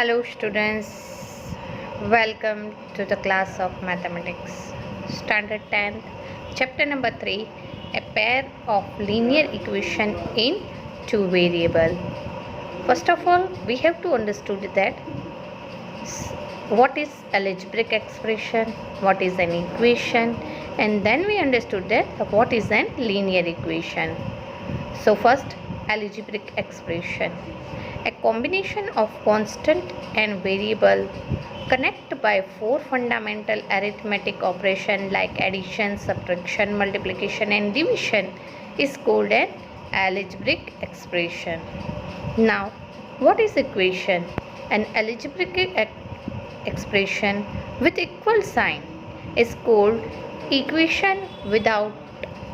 Hello students, welcome to the class of mathematics standard 10th chapter number 3, a pair of linear equation in two variable. First of all, we have to understood that what is algebraic expression, what is an equation, and then we understood that what is an linear equation. So first, algebraic expression, a combination of constant and variable connected by four fundamental arithmetic operations like addition, subtraction, multiplication and division is called an algebraic expression. Now, what is equation? An algebraic expression with equal sign is called equation without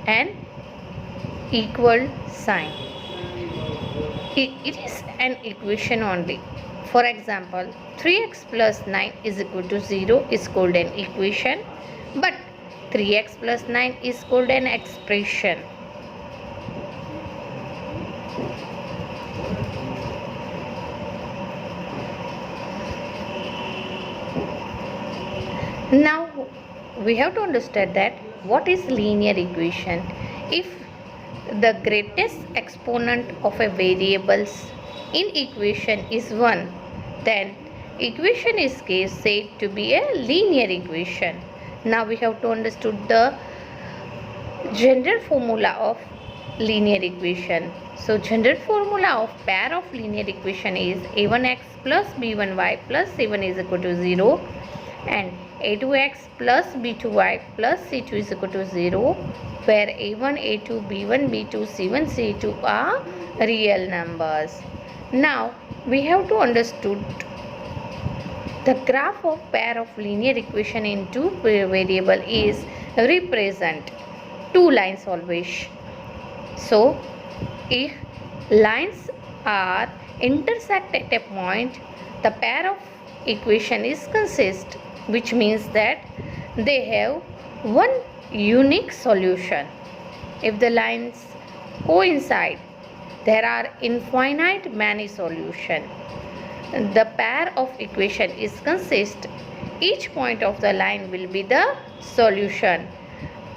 an equal sign. It is an equation only. For example, 3x plus 9 is equal to 0 is called an equation, but 3x plus 9 is called an expression. Now we have to understand that what is linear equation. If the greatest exponent of a variables in equation is 1, then equation is said to be a linear equation. Now we have to understood the general formula of linear equation. So general formula of pair of linear equation is a1x plus b1y plus c1 is equal to 0 and a2x plus b2y plus c2 is equal to 0, where a1, a2, b1, b2, c1, c2 are real numbers. Now we have to understood the graph of pair of linear equation in two variable is represent two lines always. So if lines are intersect at a point, the pair of equation is consist, which means that they have one unique solution. If the lines coincide, there are infinite many solutions. The pair of equation is consist, each point of the line will be the solution.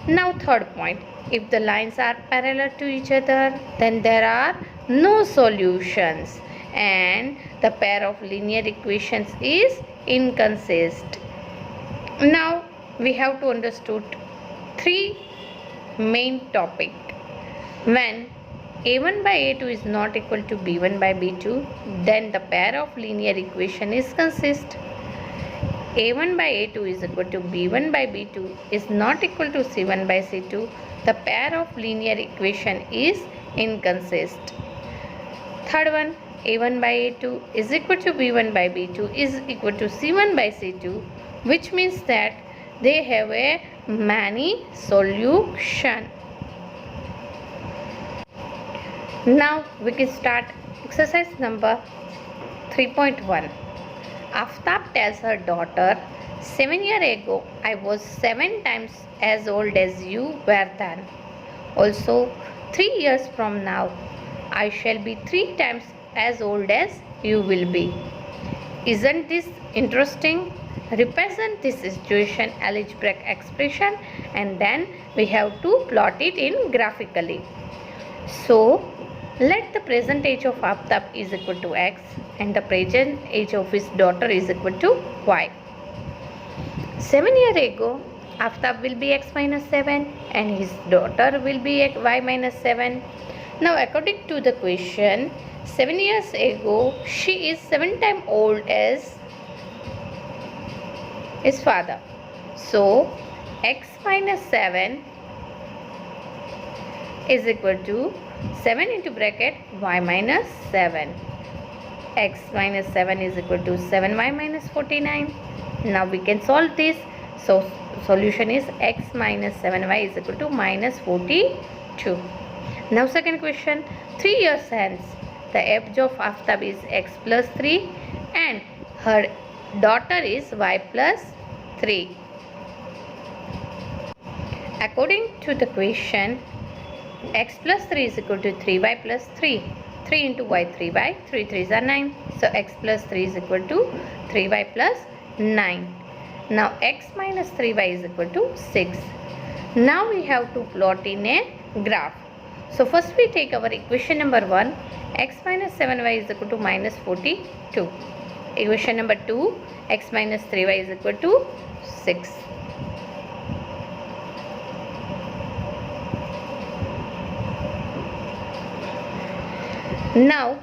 Now third point, if the lines are parallel to each other, then there are no solutions and the pair of linear equations is inconsist. Now we have to understood three main topic. When a1 by a2 is not equal to b1 by b2, then the pair of linear equation is consist. a1 by a2 is equal to b1 by b2 is not equal to c1 by c2, the pair of linear equation is inconsist. Third one, a1 by a2 is equal to b1 by b2 is equal to c1 by c2, which means that they have a many solution. Now we can start exercise number 3.1. Aftab tells her daughter, 7 years ago I was 7 times as old as you were then. Also 3 years from now I shall be 3 times as old as you will be. Isn't this interesting? Represent this situation algebraic expression and then we have to plot it in graphically. So let the present age of Aftab is equal to x and the present age of his daughter is equal to y. 7 years ago Aftab will be x minus 7 and his daughter will be y minus 7. Now according to the question, 7 years ago she is 7 times old as his father. So x minus 7 is equal to 7 into bracket y minus 7. X minus 7 is equal to 7y minus 49. Now we can solve this. So solution is x minus 7y is equal to minus 42. Now second question, 3 years hence the age of Aftab is x plus 3 and her daughter is y plus 3. According to the question, x plus 3 is equal to 3y plus 3. 3 into y, 3y, 3 3s are 9. So x plus 3 is equal to 3y plus 9. Now x minus 3y is equal to 6. Now we have to plot in a graph. So first we take our equation number 1, x minus 7y is equal to minus 42. Equation number 2, x minus 3y is equal to 6. Now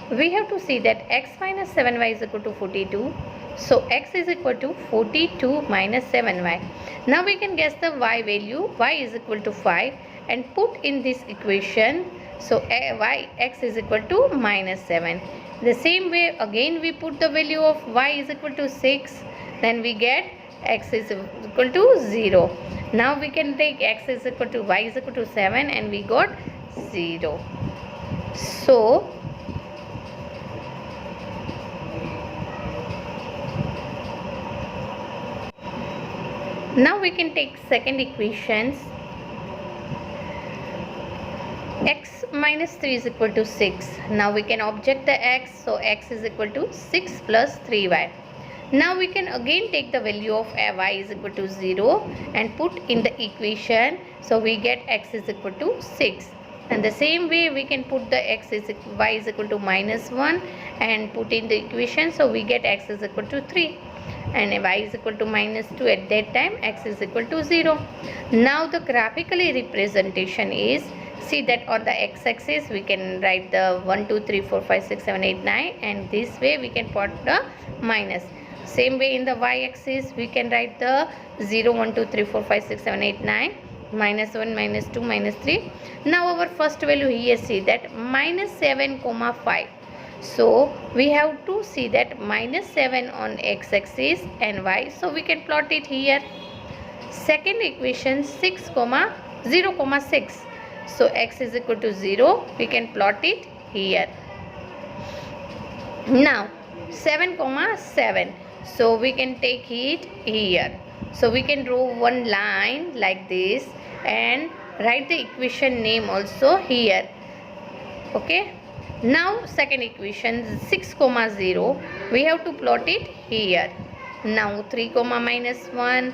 we have to see that x minus 7y is equal to 42. So x is equal to 42 minus 7y. Now we can guess the y value. Y is equal to 5 and put in this equation. So x is equal to minus 7. The same way again we put the value of y is equal to 6. Then we get x is equal to 0. Now we can take x is equal to y is equal to 7 and we got 0. So now we can take second equations. X minus 3 is equal to 6. Now we can object the x. So x is equal to 6 plus 3y. Now we can again take the value of y is equal to 0 and put in the equation. So we get x is equal to 6. And the same way we can put the y is equal to minus 1 and put in the equation. So we get x is equal to 3 and y is equal to minus 2. At that time x is equal to 0. Now the graphically representation is, see that on the x-axis we can write the 1 2 3 4 5 6 7 8 9 and this way we can put the minus. Same way in the y-axis we can write the 0 1 2 3 4 5 6 7 8 9 minus 1 minus 2 minus 3. Now our first value here, see that minus 7 comma 5. So we have to see that minus 7 on x-axis and y. So we can plot it here. Second equation 6 comma 0 comma 6. So x is equal to 0. We can plot it here. Now 7 comma 7. So we can take it here. So we can draw one line like this and write the equation name also here. Okay. Now second equation 6 comma 0. We have to plot it here. Now 3 comma minus 1.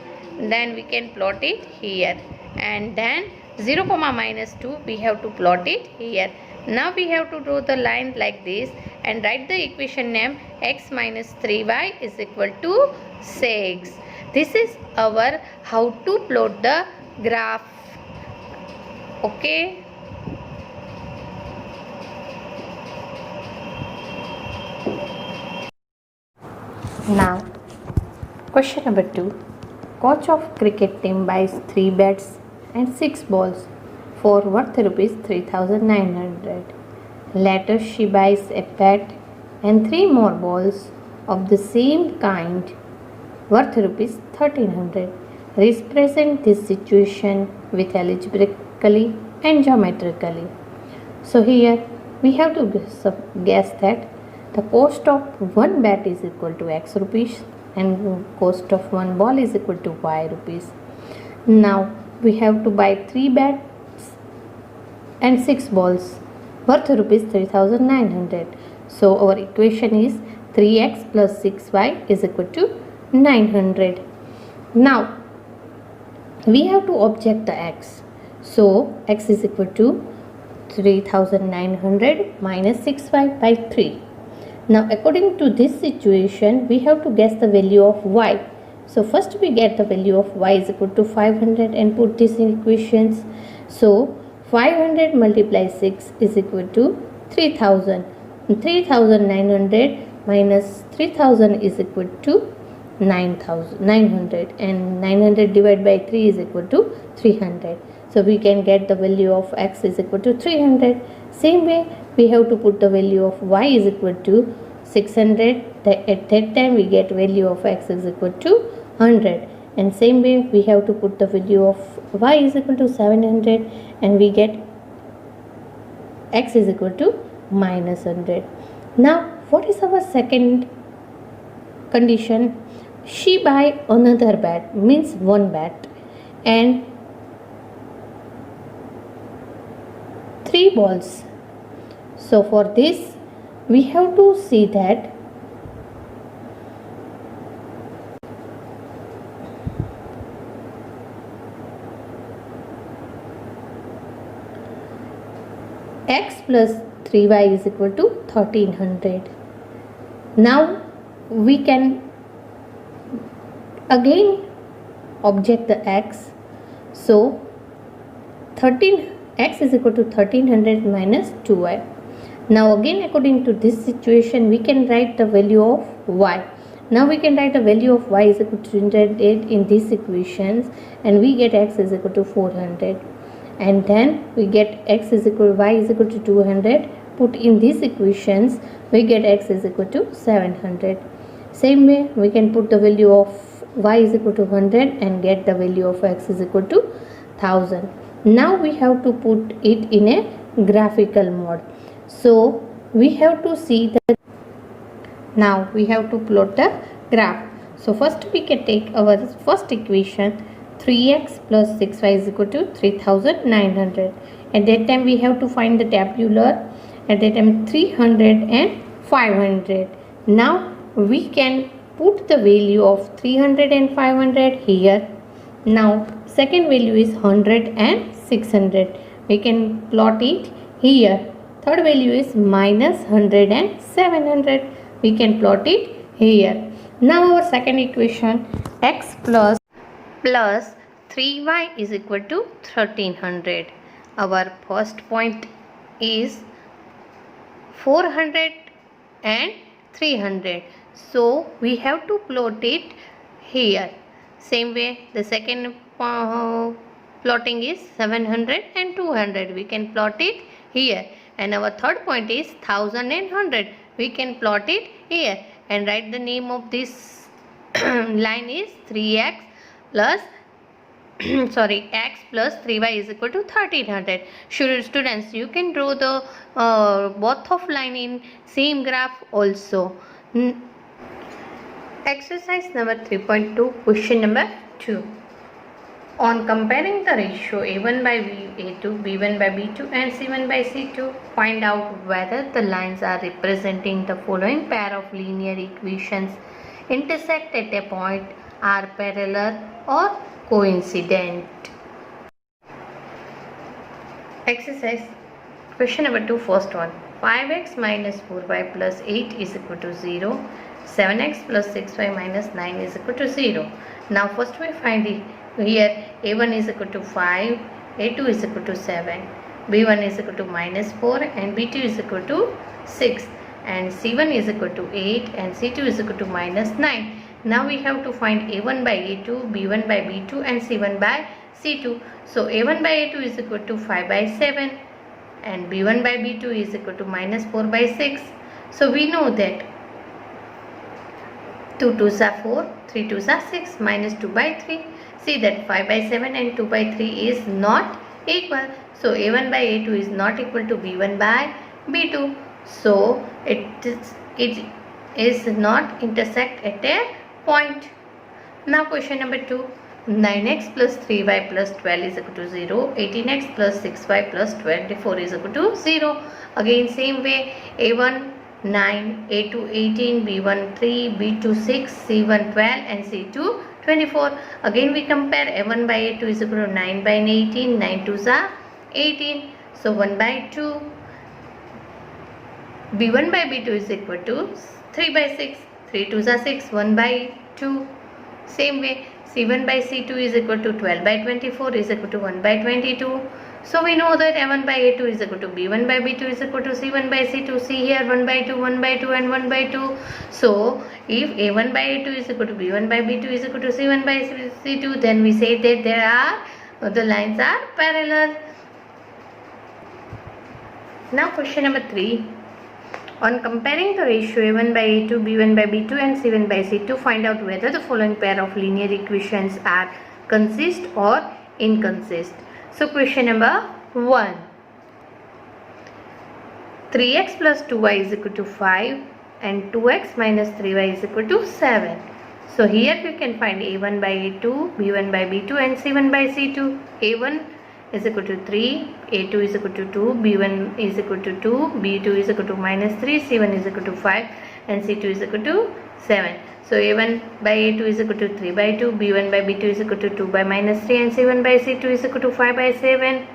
Then we can plot it here. And then 0 comma minus 2 we have to plot it here. Now we have to draw the line like this and write the equation name x minus 3y is equal to 6. This is our how to plot the graph. Okay. Now question number 2. Coach of cricket team buys 3 bats and 6 balls for worth rupees 3,900. Later she buys a bat and 3 more balls of the same kind worth rupees 1,300. Represent this situation with algebraically and geometrically. So here we have to guess that the cost of one bat is equal to x rupees and cost of one ball is equal to y rupees. Now we have to buy 3 bats and 6 balls worth rupees 3,900. So our equation is 3x plus 6y is equal to 900. Now we have to object the x. So x is equal to 3,900 minus 6y by 3. Now according to this situation we have to guess the value of y. So first we get the value of y is equal to 500 and put this in equations. So 500 multiplied 6 is equal to 3000. 3900 minus 3000 is equal to 900 and 900 divided by 3 is equal to 300. So we can get the value of x is equal to 300. Same way we have to put the value of y is equal to 600. At that time we get value of x is equal to 100. And same way we have to put the value of y is equal to 700 and we get x is equal to minus 100. Now what is our second condition? She buy another bat, means one bat, and 3 balls. So for this we have to see that x plus 3y is equal to 1300. Now we can again object the x. So 13 x is equal to 1300 minus 2y. Now again according to this situation we can write the value of y. Now we can write the value of y is equal to 200 in these equations, and we get x is equal to 400, and then we get x is equal y is equal to 200. Put in these equations we get x is equal to 700. Same way we can put the value of y is equal to 100 and get the value of x is equal to 1000. Now we have to put it in a graphical mode. So we have to see that now we have to plot the graph. So first we can take our first equation, 3x plus 6y is equal to 3900. At that time we have to find the tabular. At that time 300 and 500. Now we can put the value of 300 and 500 here. Now second value is 100 and 600. We can plot it here. Third value is minus 100 and 700. We can plot it here. Now our second equation, x plus 3y is equal to 1300. Our first point is 400 and 300. So we have to plot it here. Same way the second plotting is 700 and 200. We can plot it here. And our third point is 1000 and 100. We can plot it here and write the name of this line is 3x plus x plus 3y is equal to 1300. Students, you can draw the both of line in same graph also. Exercise number 3.2, question number 2. On comparing the ratio a1 by a2, b1 by b2 and c1 by c2, find out whether the lines are representing the following pair of linear equations intersect at a point, are parallel or coincident. Exercise question number 2, first one. 5x minus 4y plus 8 is equal to 0. 7x plus 6y minus 9 is equal to 0. Now first we find it. Here a1 is equal to 5, a2 is equal to 7, b1 is equal to minus 4 and b2 is equal to 6, and c1 is equal to 8 and c2 is equal to minus 9. Now we have to find a1 by a2, b1 by b2 and c1 by c2. So a1 by a2 is equal to 5 by 7 and b1 by b2 is equal to minus 4 by 6. So we know that 2 2s are 4, 3 2s are 6, minus 2 by 3. See that 5 by 7 and 2 by 3 is not equal. So a1 by a2 is not equal to b1 by b2. So it is not intersect at a point. Now question number 2. 9x plus 3y plus 12 is equal to 0. 18x plus 6y plus 24 is equal to 0. Again same way, a1 9, a2 18, b1 3, b2 6, c1 12 and c2 24. Again we compare a1 by a2 is equal to 9 by 18, 9 2s are 18. So 1 by 2. b1 by b2 is equal to 3 by 6, 3 2s are 6, 1 by 2. Same way c1 by c2 is equal to 12 by 24 is equal to 1 by 22. So we know that a1 by a2 is equal to b1 by b2 is equal to c1 by c2. See here 1 by 2, 1 by 2 and 1 by 2. So if a1 by a2 is equal to b1 by b2 is equal to c1 by c2, then we say that the lines are parallel. Now question number 3. On comparing the ratio a1 by a2, b1 by b2 and c1 by c2, find out whether the following pair of linear equations are consist or inconsist. So question number 1. 3x plus 2y is equal to 5 and 2x minus 3y is equal to 7. So here we can find a1 by a2, b1 by b2 and c1 by c2. a1 is equal to 3, a2 is equal to 2, b1 is equal to 2, b2 is equal to -3, c1 is equal to 5 and c2 is equal to 7. So a1 by a2 is equal to 3 by 2, b1 by b2 is equal to 2 by -3 and c1 by c2 is equal to 5 by 7.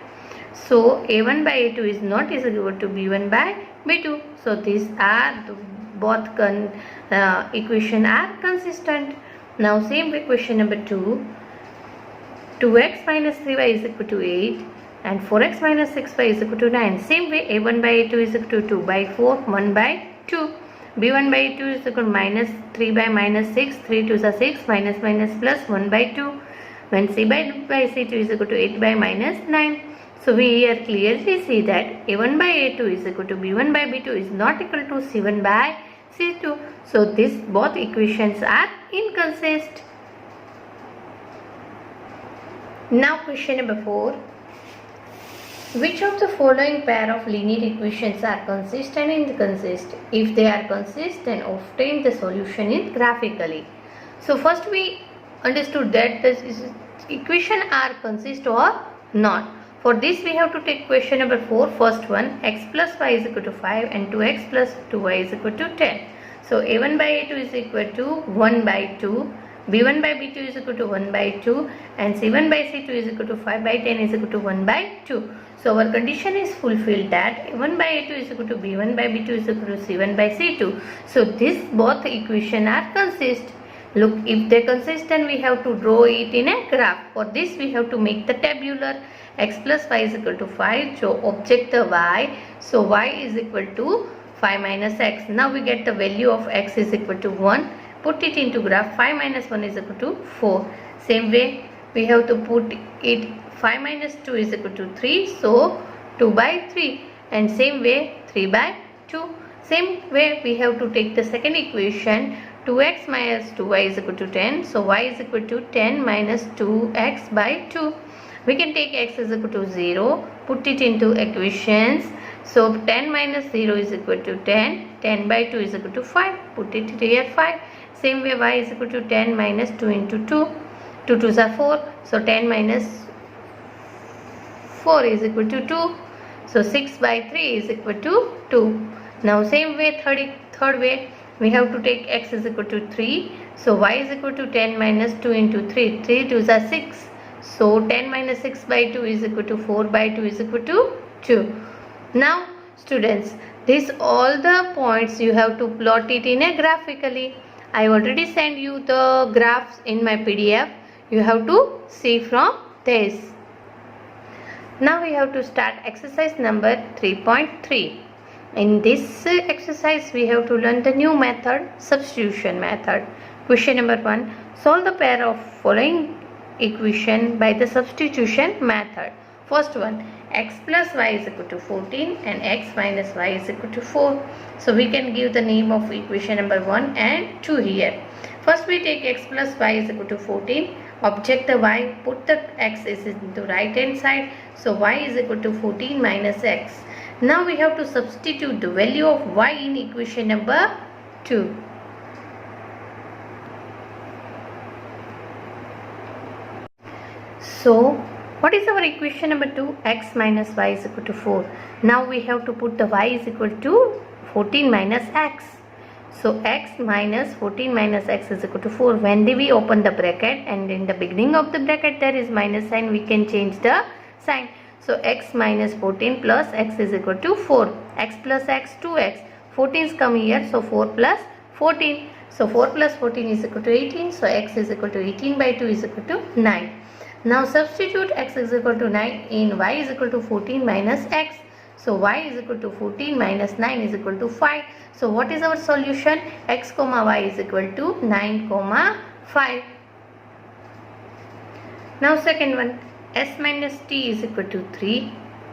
So a1 by a2 is not is equal to b1 by b2. So these are both equation are consistent. Now same way question number 2. 2x minus 3y is equal to 8 and 4x minus 6y is equal to 9. Same way a1 by a2 is equal to 2 by 4, 1 by 2. b1 by a2 is equal to minus 3 by minus 6, 3 2 is 6, minus minus plus 1 by 2. When c by c2 is equal to 8 by minus 9. So we here clearly see that a1 by a2 is equal to b1 by b2 is not equal to c1 by c2. So these both equations are inconsistent. Now question number 4. Which of the following pair of linear equations are consistent and inconsistent? If they are consistent, obtain the solution in graphically. So first we understood that this equation are consist or not. For this we have to take question number 4. First one, x plus y is equal to 5 and 2x plus 2y is equal to 10. So a1 by a2 is equal to 1 by 2. b1 by b2 is equal to 1 by 2 and c1 by c2 is equal to 5 by 10 is equal to 1 by 2. So our condition is fulfilled that a1 by a2 is equal to b1 by b2 is equal to c1 by c2. So this both equation are consist. Look, if they consistent we have to draw it in a graph. For this we have to make the tabular. X plus y is equal to 5. So object the y. So y is equal to 5 minus x. Now we get the value of x is equal to 1. Put it into graph. 5 minus 1 is equal to 4. Same way we have to put it 5 minus 2 is equal to 3. So 2 by 3 and same way 3 by 2. Same way we have to take the second equation. 2x minus 2y is equal to 10. So y is equal to 10 minus 2x by 2. We can take x is equal to 0. Put it into equations. So 10 minus 0 is equal to 10. 10 by 2 is equal to 5. Put it here 5. Same way y is equal to 10 minus 2 into 2. 2 2s are 4. So 10 minus 4 is equal to 2. So 6 by 3 is equal to 2. Now same way third way we have to take x is equal to 3. So y is equal to 10 minus 2 into 3. 3 2s are 6. So 10 minus 6 by 2 is equal to 4 by 2 is equal to 2. Now students, these all the points you have to plot it in a graphically. I already sent you the graphs in my PDF. You have to see from this. Now we have to start exercise number 3.3. In this exercise we have to learn the new method, substitution method. Question number 1. Solve the pair of following equation by the substitution method. First one, x plus y is equal to 14 and x minus y is equal to 4. So we can give the name of equation number 1 and 2 here. First we take x plus y is equal to 14. Object the y, put the x is into right hand side. So y is equal to 14 minus x. Now we have to substitute the value of y in equation number 2. So what is our equation number 2? X minus y is equal to 4. Now we have to put the y is equal to 14 minus x. So x minus 14 minus x is equal to 4. When we open the bracket and in the beginning of the bracket there is minus sign, we can change the sign. So x minus 14 plus x is equal to 4. X plus x 2x. 14's come here. So 4 plus 14. So 4 plus 14 is equal to 18. So x is equal to 18 by 2 is equal to 9. Now substitute x is equal to 9 in y is equal to 14 minus x. So y is equal to 14 minus 9 is equal to 5. So what is our solution? X comma y is equal to 9 comma 5. Now second one, s minus t is equal to 3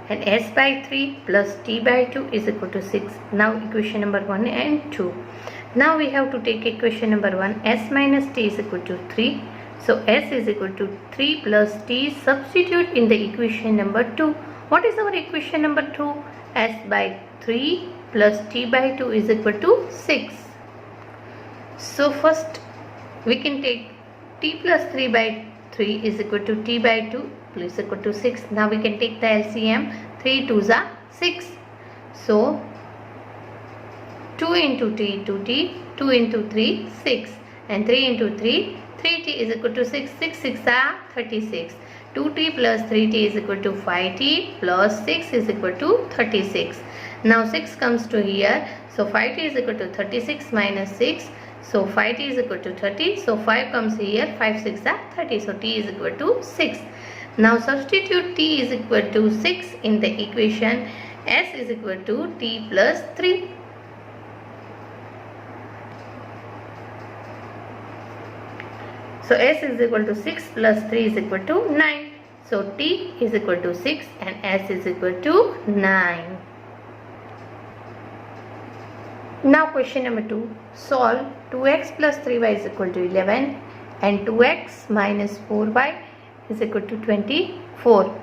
and s by 3 plus t by 2 is equal to 6. Now equation number 1 and 2. Now we have to take equation number 1, s minus t is equal to 3. So s is equal to 3 plus t. Substitute in the equation number 2. What is our equation number 2? S by 3 plus t by 2 is equal to 6. So first we can take t plus 3 by 3 is equal to t by 2 plus equal to 6. Now we can take the LCM. 3 2s are 6. So 2 into t into t, 2 into 3, 6, and 3 into 3, 3t is equal to 6. 6 6 are 36. 2t plus 3t is equal to 5t plus 6 is equal to 36. Now 6 comes to here. So 5t is equal to 36 minus 6. So 5t is equal to 30. So 5 comes here. 5 6 are 30. So t is equal to 6. Now substitute t is equal to 6 in the equation. S is equal to t plus 3. So S is equal to 6 plus 3 is equal to 9. So T is equal to 6 and S is equal to 9. Now question number 2. Solve 2x plus 3y is equal to 11 and 2x minus 4y is equal to 24.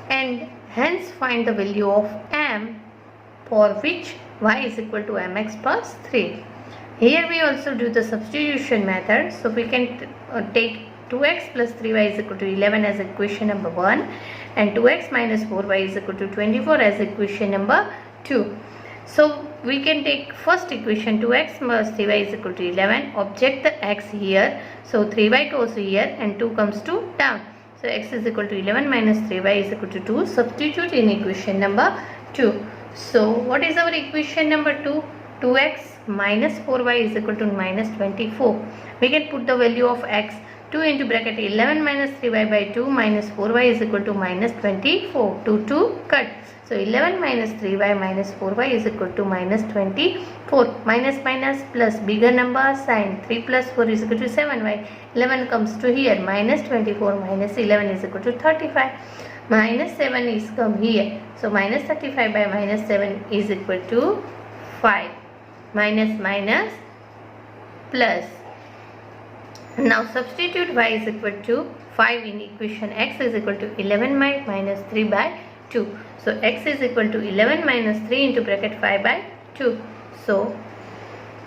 And hence find the value of m for which y is equal to mx plus 3. Here we also do the substitution method. So we can take 2x plus 3y is equal to 11 as equation number 1 and 2x minus 4y is equal to 24 as equation number 2. So we can take first equation 2x plus 3y is equal to 11. Object the x here. So 3y goes here and 2 comes to down. So x is equal to 11 minus 3y is equal to 2. Substitute in equation number 2. So what is our equation number 2? 2x minus 4y is equal to minus 24. We can put the value of x. 2 into bracket 11 minus 3y by 2 minus 4y is equal to minus 24. 2 cut. So 11 minus 3y minus 4y is equal to minus 24. Minus minus plus bigger number sign. 3 plus 4 is equal to 7y. 11 comes to here. Minus 24 minus 11 is equal to 35. Minus 7 is come here. So minus 35 by minus 7 is equal to 5. Minus minus plus. Now substitute y is equal to 5 in equation. X is equal to 11 minus 3 by 2. So x is equal to 11 minus 3 into bracket 5 by 2. So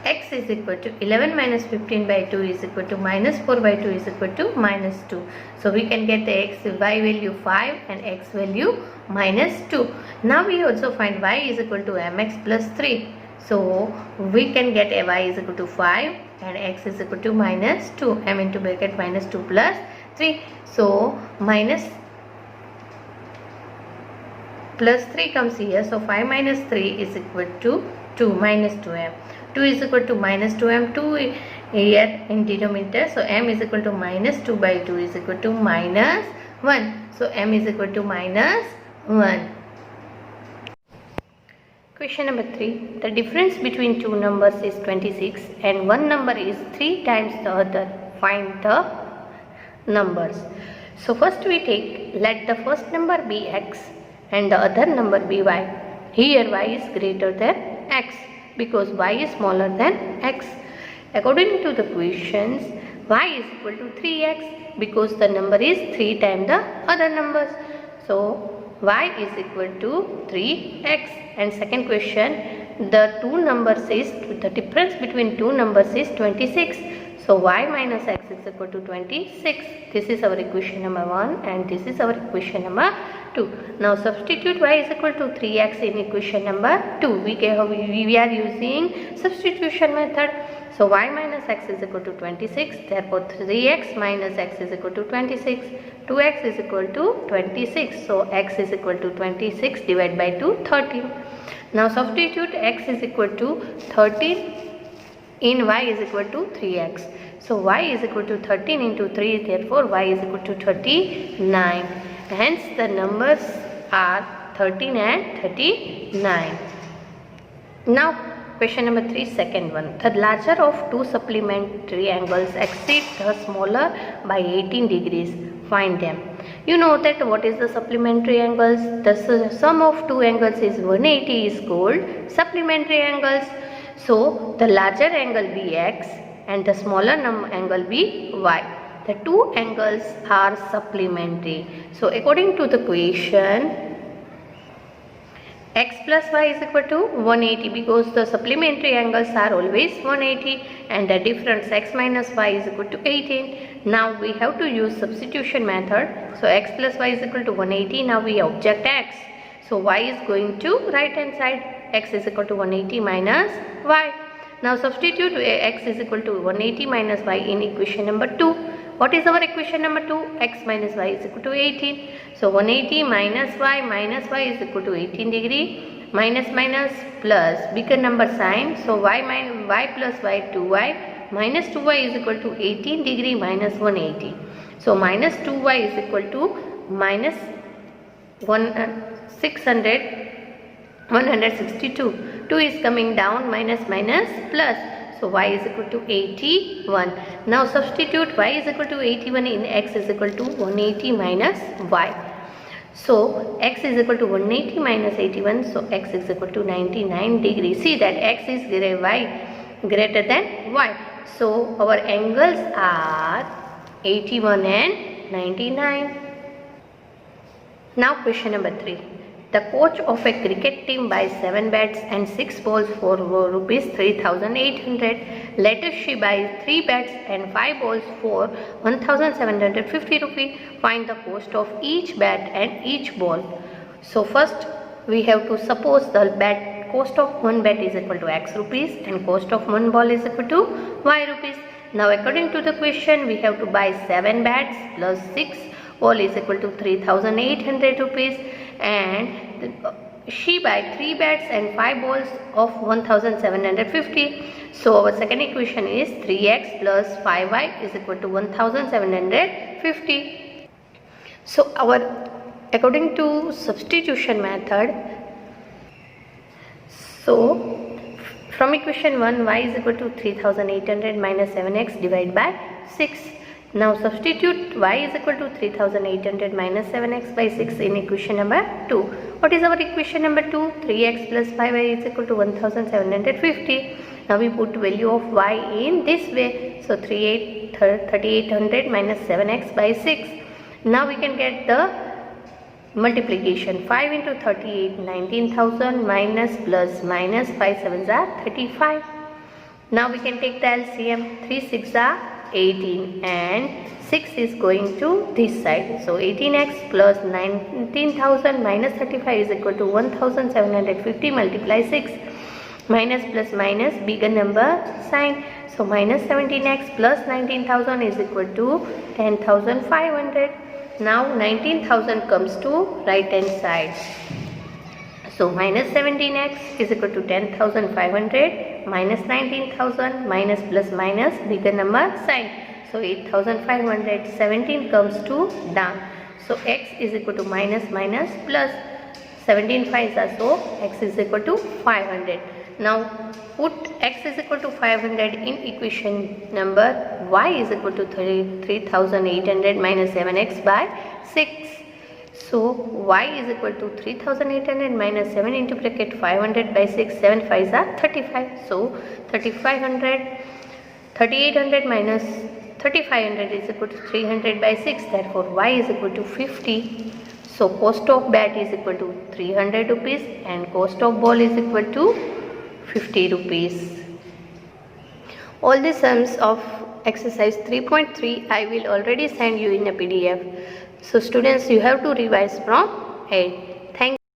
x is equal to 11 minus 15 by 2 is equal to minus 4 by 2 is equal to minus 2. So we can get the y value 5 and x value minus 2. Now we also find y is equal to mx plus 3. So we can get a y is equal to 5 and x is equal to minus 2. M into bracket minus 2 plus 3. So minus plus 3 comes here. So 5 minus 3 is equal to 2 minus 2m. 2 is equal to minus 2m. 2 here in denominator. So m is equal to minus 2 by 2 is equal to minus 1. So m is equal to minus 1. Question number 3. The difference between two numbers is 26 and one number is 3 times the other. Find the numbers. So first we take, let the first number be x and the other number be y. Here y is greater than x because y is smaller than x. According to the questions, y is equal to 3x because the number is 3 times the other numbers. So y is equal to 3x. And second question, the difference between two numbers is 26. So y minus x is equal to 26. This is our equation number 1 and this is our equation number 2. Now substitute y is equal to 3x in equation number 2. We are using substitution method. So y minus x is equal to 26. Therefore 3x minus x is equal to 26. 2x is equal to 26. So x is equal to 26 divided by 2, 13. Now substitute x is equal to 13 in y is equal to 3x. So y is equal to 13 into 3. Therefore y is equal to 39. Hence the numbers are 13 and 39. Now question number 3, second one. The larger of two supplementary angles exceed the smaller by 18 degrees. Find them. You know that what is the supplementary angles? The sum of two angles is 180 is called supplementary angles. So the larger angle be x and the smaller angle be y. The two angles are supplementary. So according to the question, x plus y is equal to 180 because the supplementary angles are always 180 and the difference x minus y is equal to 18. Now we have to use substitution method. So x plus y is equal to 180. Now we object x. So y is going to right hand side. X is equal to 180 minus y. Now substitute x is equal to 180 minus y in equation number 2. What is our equation number 2? X minus y is equal to 18. So 180 minus y is equal to 18 degree. Minus minus plus bigger number sign. So y plus y 2y minus 2y is equal to 18 degree minus 180. So minus 2y is equal to minus 162. 2 is coming down, minus minus plus. So y is equal to 81. Now substitute y is equal to 81 in x is equal to 180 minus y. So x is equal to 180 minus 81. So x is equal to 99 degrees. See that x is greater than y. So our angles are 81 and 99. Now question number 3. The coach of a cricket team buys 7 bats and 6 balls for rupees 3,800. Later she buys 3 bats and 5 balls for 1,750 rupees. Find the cost of each bat and each ball. So first we have to suppose the cost of one bat is equal to x rupees and cost of one ball is equal to y rupees. Now according to the question we have to buy 7 bats plus 6 ball is equal to 3,800 rupees and she buy 3 bats and 5 balls of 1,750. So our second equation is 3x plus 5y is equal to 1,750. So according to substitution method, so from equation 1 y is equal to 3,800 minus 7x divided by 6. Now substitute y is equal to 3,800 minus 7x by 6 in equation number 2. What is our equation number 2? 3x plus 5y is equal to 1,750. Now we put value of y in this way. So 3,800 minus 7x by 6. Now we can get the multiplication. 5 into 38, 19,000 minus plus minus 5 sevens are 35. Now we can take the LCM. 3 6 are 18 and 6 is going to this side. So 18x plus 19,000 minus 35 is equal to 1,750 multiply 6. Minus plus minus bigger number sign. So minus 17x plus 19,000 is equal to 10,500. Now 19,000 comes to right hand side. So minus 17x is equal to 10,500 minus 19,000 minus plus minus bigger number sign. So 8,500. 17 comes to down. So x is equal to minus minus plus 17 5s are, so x is equal to 500. Now put x is equal to 500 in equation number y is equal to 3,800 minus 7x by 6. So y is equal to 3,800 minus 7 into bracket 500 by 6. 7 5s are 35. So 3,800 minus 3,500 is equal to 300 by 6. Therefore y is equal to 50. So cost of bat is equal to 300 rupees and cost of ball is equal to 50 rupees. All the sums of exercise 3.3 I will already send you in a PDF. So students, you have to revise from 8.